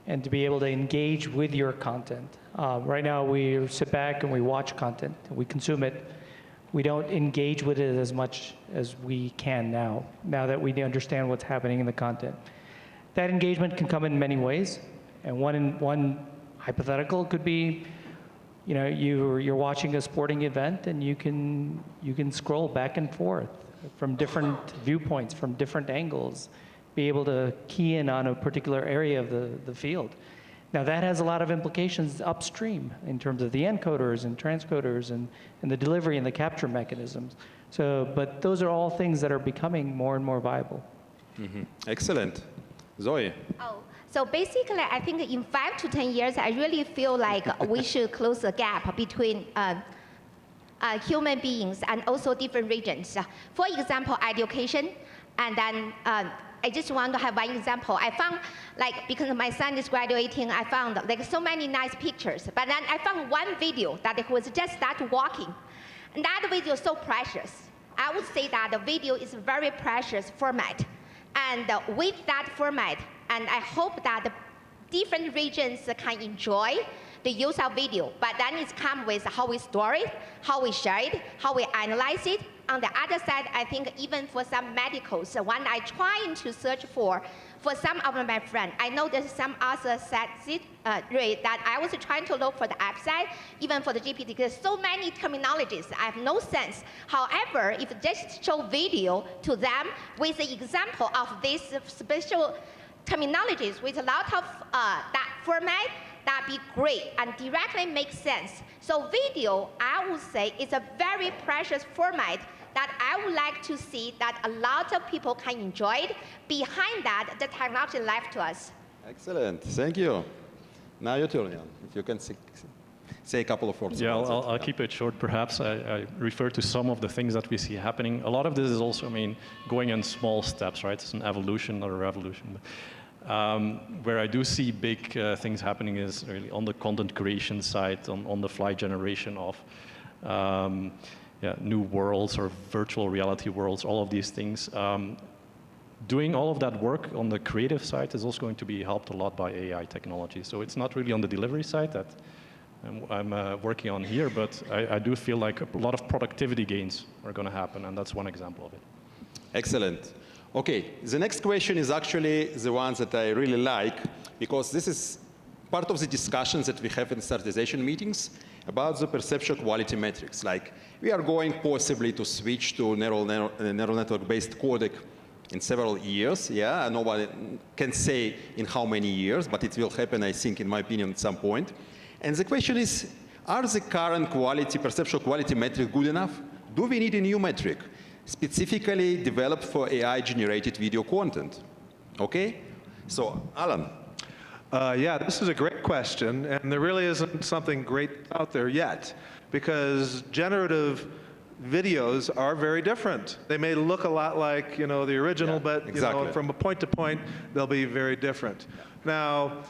and to be able to engage with your content. Right now, we sit back and we watch content, and we consume it. We don't engage with it as much as we can now that we understand what's happening in the content. That engagement can come in many ways, and one hypothetical could be, you know, you're watching a sporting event and you can scroll back and forth from different viewpoints, from different angles, be able to key in on a particular area of the field. Now that has a lot of implications upstream in terms of the encoders and transcoders and the delivery and the capture mechanisms. So, but those are all things that are becoming more and more viable. Mm-hmm. Excellent. Zoe. Oh, so basically, I think in 5 to 10 years, I really feel like we should close the gap between human beings and also different regions. For example, education, and then I just want to have one example. I found, like, because my son is graduating, I found like so many nice pictures, but then I found one video that he was just started walking, and that video is so precious. I would say that the video is a very precious format, and with that format, and I hope that the different regions can enjoy the use of video, but then it's come with how we store it, how we share it, how we analyze it. On the other side, I think even for some medicals, when I trying to search for some of my friends, I know there's some other rate that I was trying to look for the website, even for the GPT, because so many terminologies, I have no sense. However, if just show video to them with the example of these special terminologies with a lot of that format, that'd be great and directly makes sense. So video, I would say, is a very precious format that I would like to see that a lot of people can enjoy it. Behind that, the technology left to us. Excellent. Thank you. Now your turn, Jan. If you can say a couple of words. Yeah, about I'll keep it short, perhaps. I refer to some of the things that we see happening. A lot of this is also, I mean, going in small steps, right? It's an evolution, not a revolution. Where I do see big things happening is really on the content creation side, on the fly generation of new worlds or virtual reality worlds, all of these things. Doing all of that work on the creative side is also going to be helped a lot by AI technology. So it's not really on the delivery side that I'm working on here, but I do feel like a lot of productivity gains are going to happen, and that's one example of it. Excellent. Okay, the next question is actually the one that I really like, because this is part of the discussions that we have in standardization meetings about the perceptual quality metrics. Like, we are going possibly to switch to neural network-based codec in several years. Yeah, nobody can say in how many years, but it will happen, I think, in my opinion, at some point. And the question is, are the current perceptual quality metric good enough? Do we need a new metric, specifically developed for AI-generated video content? Okay? So, Alan. Yeah, this is a great question, and there really isn't something great out there yet, because generative videos are very different. They may look a lot like, you know, the original, Yeah, but exactly. you know, from a point to point, they'll be very different. Now,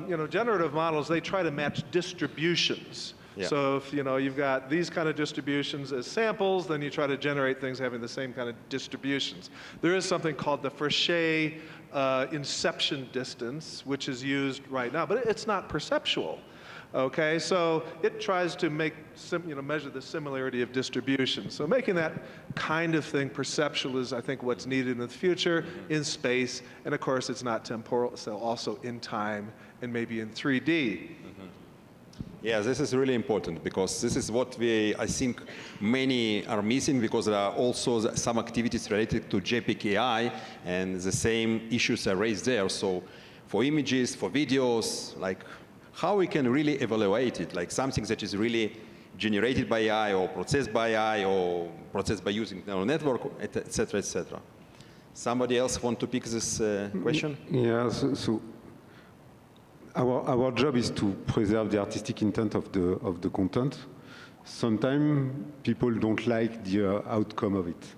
you know, generative models, they try to match distributions. Yeah. So if, you know, you've got these kind of distributions as samples, then you try to generate things having the same kind of distributions. There is something called the Fréchet inception distance, which is used right now, but it's not perceptual. Okay, so it tries to make, measure the similarity of distribution. So making that kind of thing perceptual is, I think, what's needed in the future in space, and of course, it's not temporal, so also in time and maybe in 3D. Yeah, this is really important, because this is what I think many are missing, because there are also some activities related to JPEG AI, and the same issues are raised there. So for images, for videos, like how we can really evaluate it, like something that is really generated by AI or processed by AI or processed by using neural network, et cetera, et cetera. Somebody else want to pick this question? Yeah, so our job is to preserve the artistic intent of the content. Sometimes people don't like the outcome of it,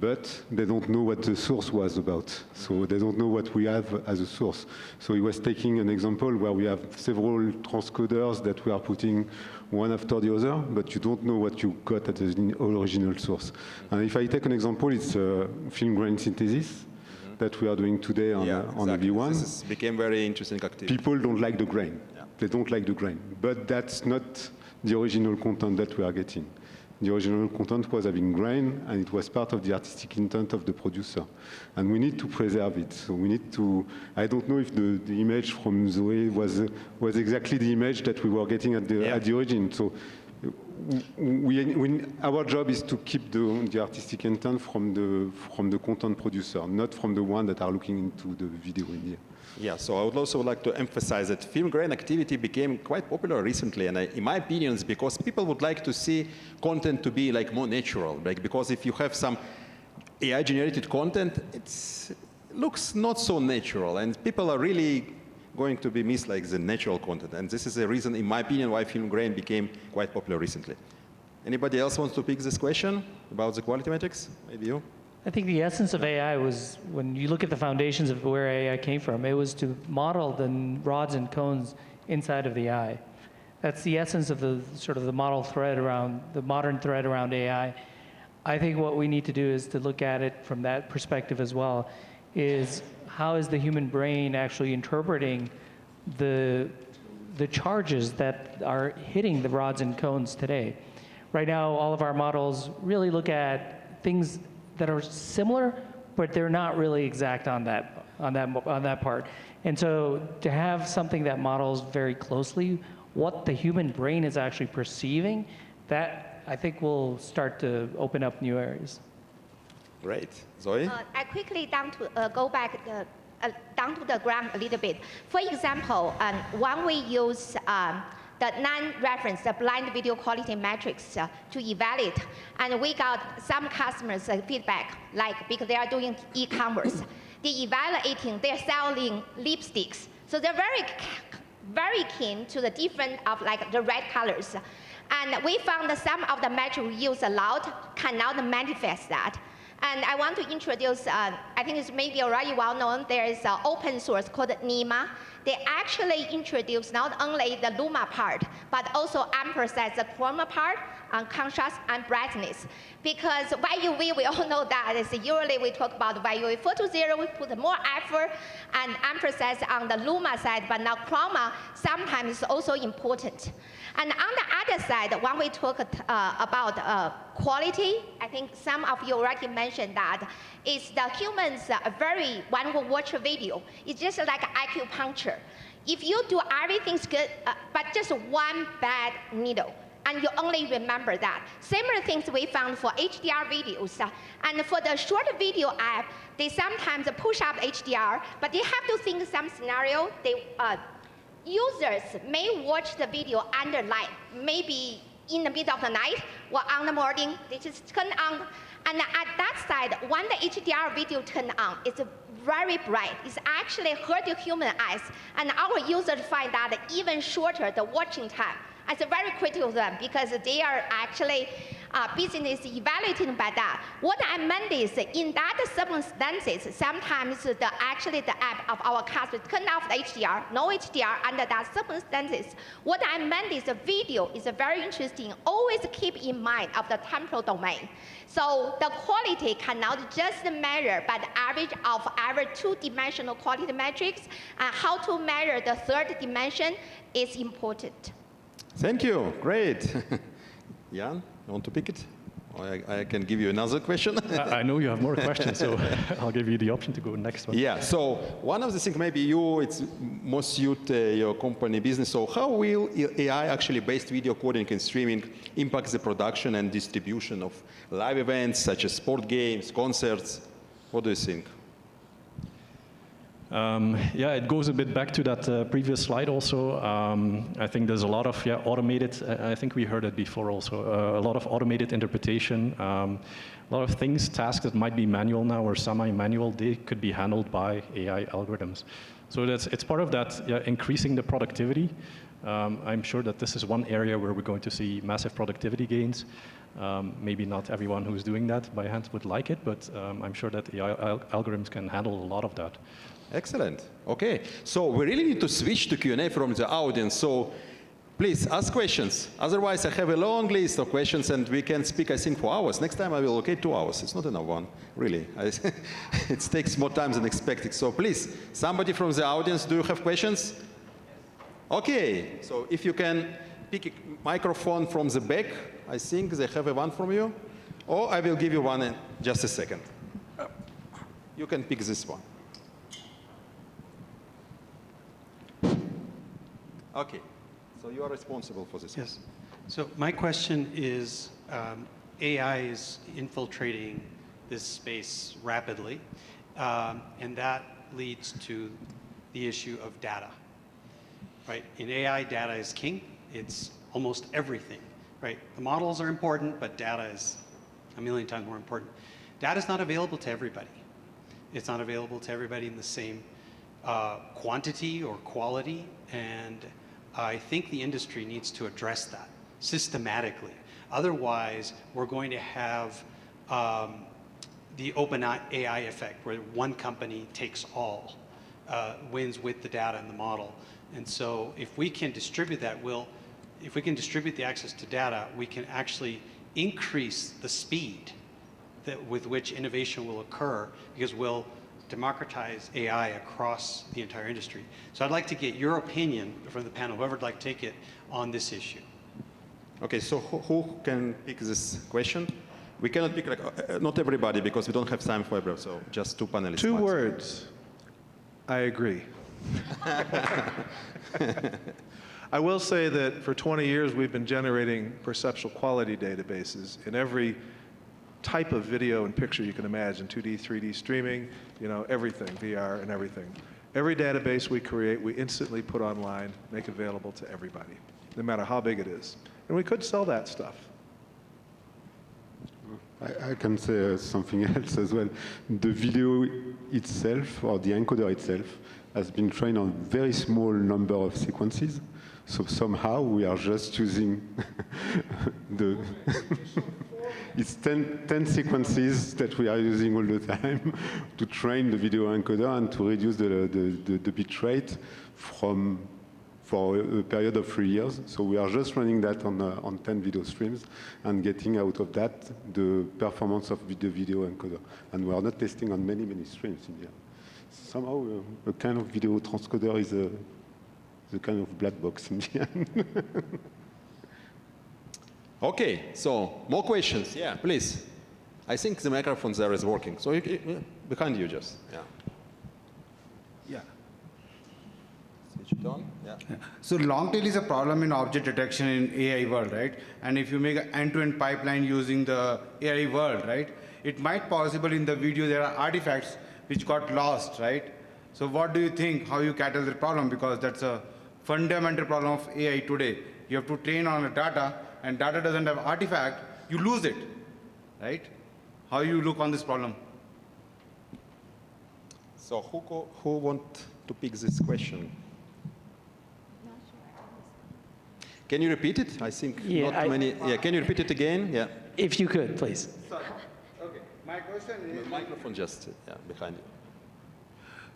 but they don't know what the source was about. So they don't know what we have as a source. So he was taking an example where we have several transcoders that we are putting one after the other, but you don't know what you got at the original source. And if I take an example, it's film grain synthesis that we are doing today on exactly. V1. This became very interesting activity. People don't like the grain. Yeah. They don't like the grain. But that's not the original content that we are getting. The original content was having grain, and it was part of the artistic intent of the producer. And we need to preserve it. So we need to, I don't know if the image from Zoe was exactly the image that we were getting at the origin. So our job is to keep the artistic intent from the content producer, not from the one that are looking into the video in here. Yeah, so I would also like to emphasize that film grain activity became quite popular recently, and in my opinion, it's because people would like to see content to be like more natural. Like, because if you have some AI-generated content, it looks not so natural, and people are really going to be miss like the natural content. And this is the reason, in my opinion, why film grain became quite popular recently. Anybody else wants to pick this question about the quality metrics? Maybe you? I think the essence of AI was, when you look at the foundations of where AI came from, it was to model the rods and cones inside of the eye. That's the essence of the sort of the model thread around, the modern thread around AI. I think what we need to do is to look at it from that perspective as well, is how is the human brain actually interpreting the charges that are hitting the rods and cones today. Right now, all of our models really look at things that are similar, but they're not really exact on that part. And so to have something that models very closely what the human brain is actually perceiving, that I think will start to open up new areas. Great. Zoe? I quickly go back down to the ground a little bit. For example, when we use the non-reference, the blind video quality metrics to evaluate, and we got some customers' feedback, like because they are doing e-commerce, they're selling lipsticks, so they're very keen to the different of like the red colors, and we found that some of the metrics we use a lot cannot manifest that. And I want to introduce, I think it's maybe already well known, there is an open source called NEMA. They actually introduced not only the Luma part, but also emphasize the chroma part on contrast and brightness. Because YUV, we all know that is usually we talk about YUV 420, we put more effort and emphasis on the Luma side, but now chroma sometimes is also important. And on the other side, when we talk about quality, I think some of you already mentioned that, is the humans when we watch a video, it's just like acupuncture. If you do everything's good, but just one bad needle, and you only remember that. Similar things we found for HDR videos. And for the short video app, they sometimes push up HDR, but they have to think some scenario. Users may watch the video under light, maybe in the middle of the night or on the morning, they just turn on. And at that side, when the HDR video turn on, it's very bright. It's actually hurt the human eyes. And our users find that even shorter the watching time. It's very critical to them because they are actually business evaluating by that. What I meant is, in that circumstances, sometimes the app of our customers turn off the HDR, no HDR under that circumstances. What I meant is the video is very interesting. Always keep in mind of the temporal domain. So the quality cannot just measure by the average of every two-dimensional quality metrics, and how to measure the third dimension is important. Thank you. Great. Jan, you want to pick it? Or I can give you another question. I know you have more questions, so I'll give you the option to go next one. Yeah, so one of the things maybe it's most suit your company business. So how will AI actually based video coding and streaming impact the production and distribution of live events such as sport games, concerts? What do you think? Yeah, it goes a bit back to that previous slide also. I think there's a lot of automated, I think we heard it before also, a lot of automated interpretation. A lot of things, tasks that might be manual now or semi-manual, they could be handled by AI algorithms. So it's part of that increasing the productivity. I'm sure that this is one area where we're going to see massive productivity gains. Maybe not everyone who's doing that by hand would like it, but I'm sure that AI algorithms can handle a lot of that. Excellent. Okay. So we really need to switch to Q&A from the audience. So please ask questions. Otherwise, I have a long list of questions and we can speak, I think, for hours. Next time I will allocate 2 hours. It's not enough one, really. It takes more time than expected. So please, somebody from the audience, do you have questions? Okay. So if you can pick a microphone from the back, I think they have a one from you. Or I will give you one in just a second. You can pick this one. Okay, so you are responsible for this. Yes. So my question is, AI is infiltrating this space rapidly, and that leads to the issue of data, right? In AI, data is king. It's almost everything, right? The models are important, but data is a million times more important. Data is not available to everybody. It's not available to everybody in the same quantity or quality, and I think the industry needs to address that systematically. Otherwise, we're going to have the open AI effect, where one company takes all, wins with the data and the model. And so if we can distribute that, if we can distribute the access to data, we can actually increase the speed with which innovation will occur, because we'll democratize AI across the entire industry. So I'd like to get your opinion from the panel, whoever would like to take it, on this issue. Okay, so who can pick this question? We cannot pick, not everybody, because we don't have time for everyone, so just 2 panelists. 2 words. I agree. I will say that for 20 years, we've been generating perceptual quality databases in every type of video and picture you can imagine, 2D, 3D streaming, everything, VR and everything. Every database we create, we instantly put online, make available to everybody, no matter how big it is. And we could sell that stuff. I can say something else as well. The video itself, or the encoder itself, has been trained on a very small number of sequences. So somehow we are just using the... It's 10 sequences that we are using all the time to train the video encoder and to reduce the bit rate for a period of 3 years. So we are just running that on 10 video streams and getting out of that the performance of the video encoder. And we are not testing on many streams in here. Somehow a kind of video transcoder is a kind of black box in the end. Okay, so more questions. Yeah, please. I think the microphone there is working. So behind you just, yeah. Yeah. Switch it on, yeah. So long tail is a problem in object detection in AI world, right? And if you make an end-to-end pipeline using the AI world, right, it might possible in the video there are artifacts which got lost, right? So what do you think, how you tackle the problem? Because that's a fundamental problem of AI today. You have to train on the data, and data doesn't have artifact, you lose it, right? How you look on this problem? So who want to pick this question? Can you repeat it? I think not many. Yeah, can you repeat it again? Yeah. If you could, please. Sorry. Okay. My question is... The microphone just behind you.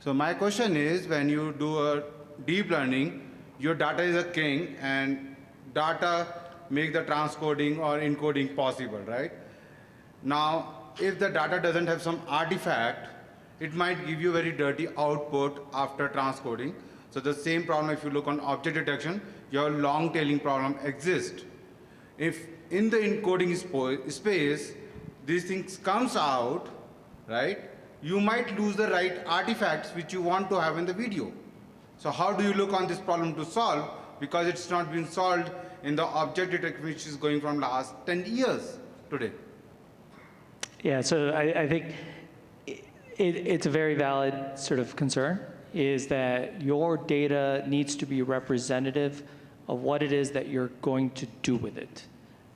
So my question is, when you do a deep learning, your data is a king, and data make the transcoding or encoding possible, right? Now, if the data doesn't have some artifact, it might give you very dirty output after transcoding. So the same problem, if you look on object detection, your long tailing problem exists. If in the encoding space, these things comes out, right, you might lose the right artifacts which you want to have in the video. So how do you look on this problem to solve? Because it's not been solved in the object detection, which is going from last 10 years today. Yeah, so I think it's a very valid sort of concern. is that your data needs to be representative of what it is that you're going to do with it,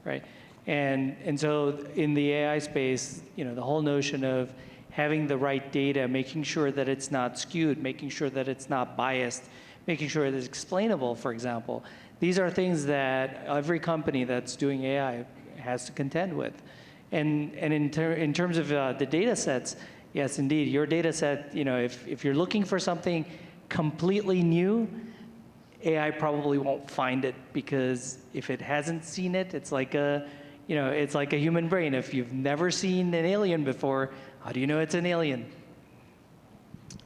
right? And so in the AI space, the whole notion of having the right data, making sure that it's not skewed, making sure that it's not biased, making sure that it's explainable, for example. These are things that every company that's doing AI has to contend with. And in terms of the data sets, yes, indeed, your data set, if you're looking for something completely new, AI probably won't find it, because if it hasn't seen it, it's like a human brain. If you've never seen an alien before, how do you know it's an alien?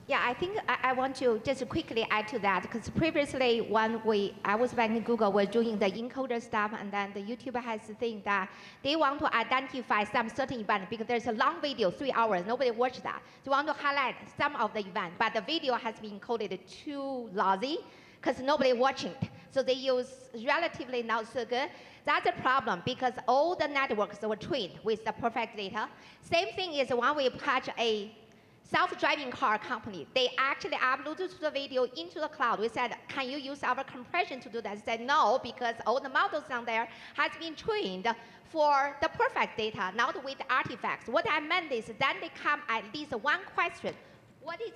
Yeah, I think I want to just quickly add to that, because previously when I was back in Google, we're doing the encoder stuff, and then the YouTube has the thing that they want to identify some certain event, because there's a long video, 3 hours, nobody watched that. They want to highlight some of the event, but the video has been encoded too lousy, because nobody watching it. So they use relatively not so good. That's a problem, because all the networks were trained with the perfect data. Same thing is when we catch a self-driving car company, they actually uploaded the video into the cloud. We said, can you use our compression to do that? They said, no, because all the models down there has been trained for the perfect data, not with artifacts. What I meant is then they come at least one question. What is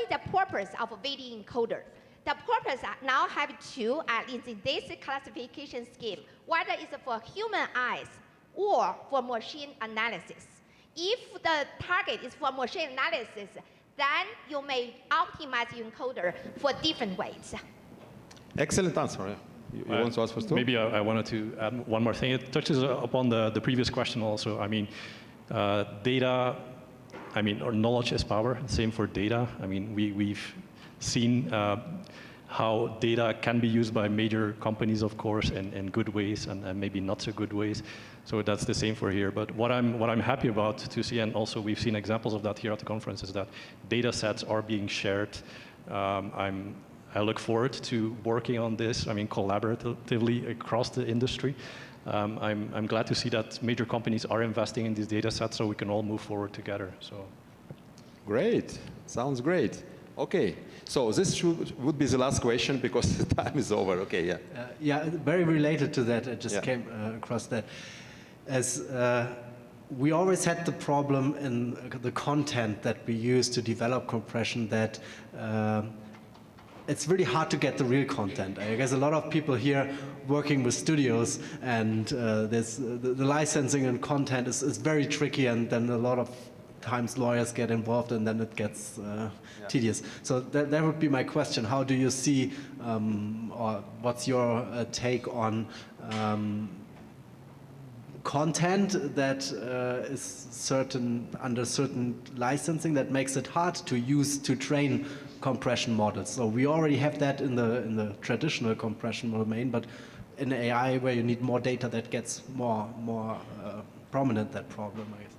the purpose of a video encoder? The purpose now have two, at least in this classification scheme, whether it's for human eyes or for machine analysis. If the target is for machine analysis, then you may optimize your encoder for different ways. Excellent answer. You want to ask first too? Maybe I wanted to add one more thing. It touches upon the previous question also. I mean, data, or knowledge is power. Same for data. We've seen how data can be used by major companies, of course, in good ways and maybe not so good ways. So that's the same for here. But what I'm happy about to see, and also we've seen examples of that here at the conference, is that data sets are being shared. I look forward to working on this, collaboratively across the industry. I'm glad to see that major companies are investing in these data sets so we can all move forward together. So, great. Sounds great. Okay, so this would be the last question because the time is over. Okay, yeah. Yeah, very related to that. I just came across that. As we always had the problem in the content that we use to develop compression that it's really hard to get the real content. I guess a lot of people here working with studios, and the licensing and content is very tricky, and then a lot of times lawyers get involved, and then it gets tedious. So that would be my question. How do you see, or what's your take on content that is under certain licensing that makes it hard to use to train compression models? So we already have that in the traditional compression domain, but in AI, where you need more data, that gets more prominent, that problem, I guess.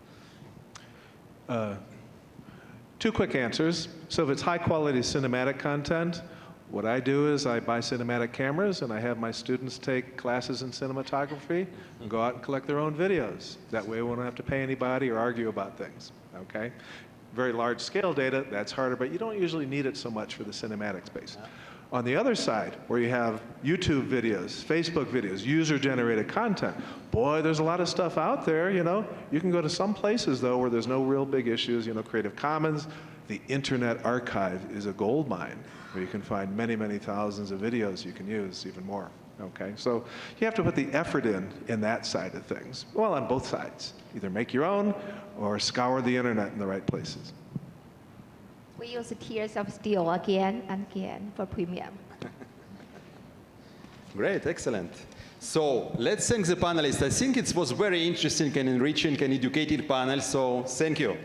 Two quick answers. So if it's high quality cinematic content, what I do is I buy cinematic cameras and I have my students take classes in cinematography and go out and collect their own videos. That way we don't have to pay anybody or argue about things, okay? Very large scale data, that's harder, but you don't usually need it so much for the cinematic space. On the other side, where you have YouTube videos, Facebook videos, user-generated content, boy, there's a lot of stuff out there, You can go to some places, though, where there's no real big issues, Creative Commons. The Internet Archive is a gold mine, where you can find many, many thousands of videos you can use, even more, okay? So you have to put the effort in that side of things. Well, on both sides. Either make your own or scour the Internet in the right places. We use Tears of Steel again and again for premium. Great, excellent. So let's thank the panelists. I think it was very interesting and enriching and educated panel, so thank you.